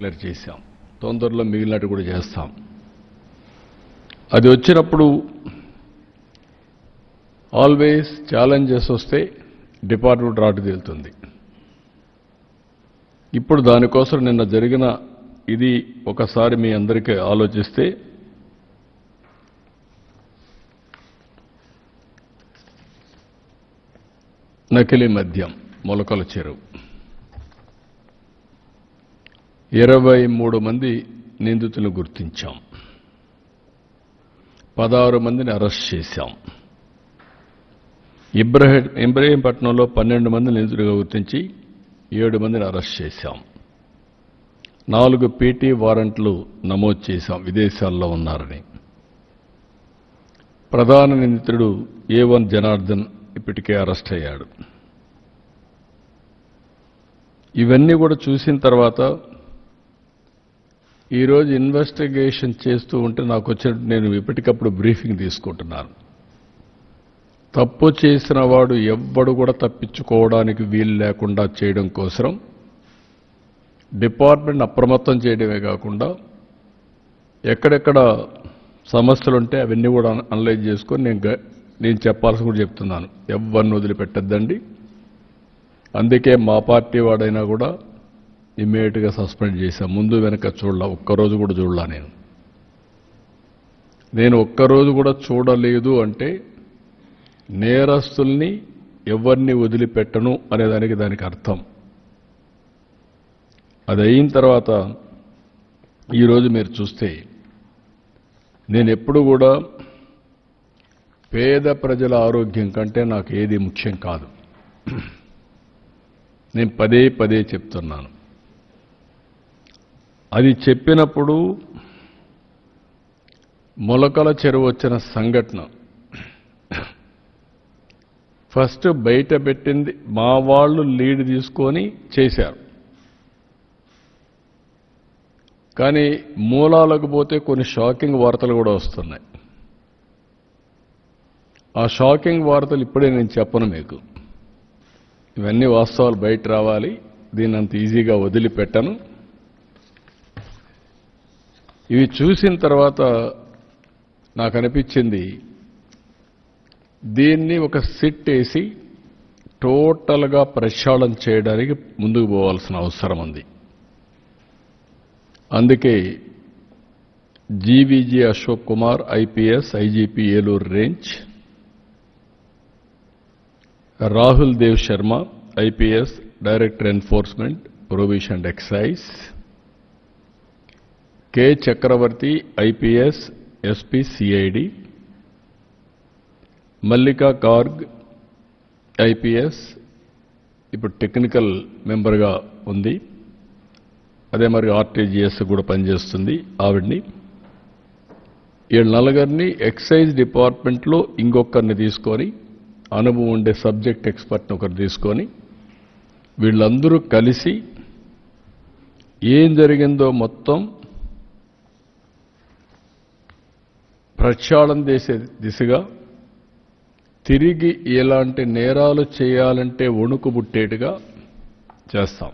Declare చేశాం. తొందరలో మిగిలినట్టు కూడా చేస్తాం. అది వచ్చినప్పుడు ఆల్వేస్ ఛాలెంజెస్ వస్తే డిపార్ట్మెంట్ రాటు తేలుతుంది. ఇప్పుడు దానికోసం నిన్న జరిగిన ఇది ఒకసారి మీ అందరికీ ఆలోచిస్తే నకిలీ మద్యం మొలకల చెరువు 23 మంది నిందితులను గుర్తించాం. 16 మందిని అరెస్ట్ చేశాం. ఇబ్రహీంపట్నంలో 12 మంది నిందితులుగా గుర్తించి 7 మందిని అరెస్ట్ చేశాం. 4 పీటీ వారెంట్లు నమోదు చేశాం విదేశాల్లో ఉన్నారని. ప్రధాన నిందితుడు A1 జనార్దన్ ఇప్పటికే అరెస్ట్ అయ్యాడు. ఇవన్నీ కూడా చూసిన తర్వాత ఈరోజు ఇన్వెస్టిగేషన్ చేస్తూ ఉంటే నాకు వచ్చినట్టు నేను ఎప్పటికప్పుడు బ్రీఫింగ్ తీసుకుంటున్నాను. తప్పు చేసిన వాడు ఎవ్వడు కూడా తప్పించుకోవడానికి వీలు లేకుండా చేయడం కోసం డిపార్ట్మెంట్ అప్రమత్తం చేయడమే కాకుండా ఎక్కడెక్కడ సమస్యలుంటే అవన్నీ కూడా అనలైజ్ చేసుకొని నేను చెప్పాల్సి కూడా చెప్తున్నాను. ఎవరిని వదిలిపెట్టద్దండి. అందుకే మా పార్టీ వాడైనా కూడా ఇమ్మీడియట్గా సస్పెండ్ చేశాం. ముందు వెనక చూడలా, ఒక్కరోజు కూడా చూడలా. నేను ఒక్కరోజు కూడా చూడలేదు అంటే నేరస్తుల్ని ఎవరిని వదిలిపెట్టను అనేదానికి దానికి అర్థం. అది అయిన తర్వాత ఈరోజు మీరు చూస్తే నేను ఎప్పుడు కూడా పేద ప్రజల ఆరోగ్యం కంటే నాకు ఏది ముఖ్యం కాదు. నేను పదే పదే చెప్తున్నాను. అది చెప్పినప్పుడు మొలకల చెరువు వచ్చిన సంఘటన ఫస్ట్ బయట పెట్టింది మా వాళ్ళు లీడ్ తీసుకొని చేశారు. కానీ మూలాలకు పోతే కొన్ని షాకింగ్ వార్తలు కూడా వస్తున్నాయి. ఆ షాకింగ్ వార్తలు ఇప్పుడే నేను చెప్పను మీకు. ఇవన్నీ వాస్తవాలు బయట రావాలి. దీన్ని అంత ఈజీగా వదిలిపెట్టను. ఇవి చూసిన తర్వాత నాకు అనిపించింది దీన్ని ఒక సిట్ వేసి టోటల్గా ప్రక్షాళన చేయడానికి ముందుకు పోవాల్సిన అవసరం ఉంది. అందుకే GVG Ashok Kumar IPS IGP Eluru range, Rahul Dev Sharma IPS director enforcement provision and excise, K Chakravarthi IPS SP CID, Mallika Garg IPS ఇప్పుడు టెక్నికల్ మెంబర్గా ఉంది. అదే మరి ఆర్టీజీఎస్ కూడా పనిచేస్తుంది ఆవిడ్ని. వీళ్ళ నలుగురిని ఎక్సైజ్ డిపార్ట్మెంట్లో ఇంకొకరిని తీసుకొని అనుభవం ఉండే సబ్జెక్ట్ ఎక్స్పర్ట్ని ఒకరు తీసుకొని వీళ్ళందరూ కలిసి ఏం జరిగిందో మొత్తం ప్రక్షాళన చేసే దిశగా తిరిగి ఎలాంటి నేరాలు చేయాలంటే వణుకు పుట్టేట్టుగా చేస్తాం.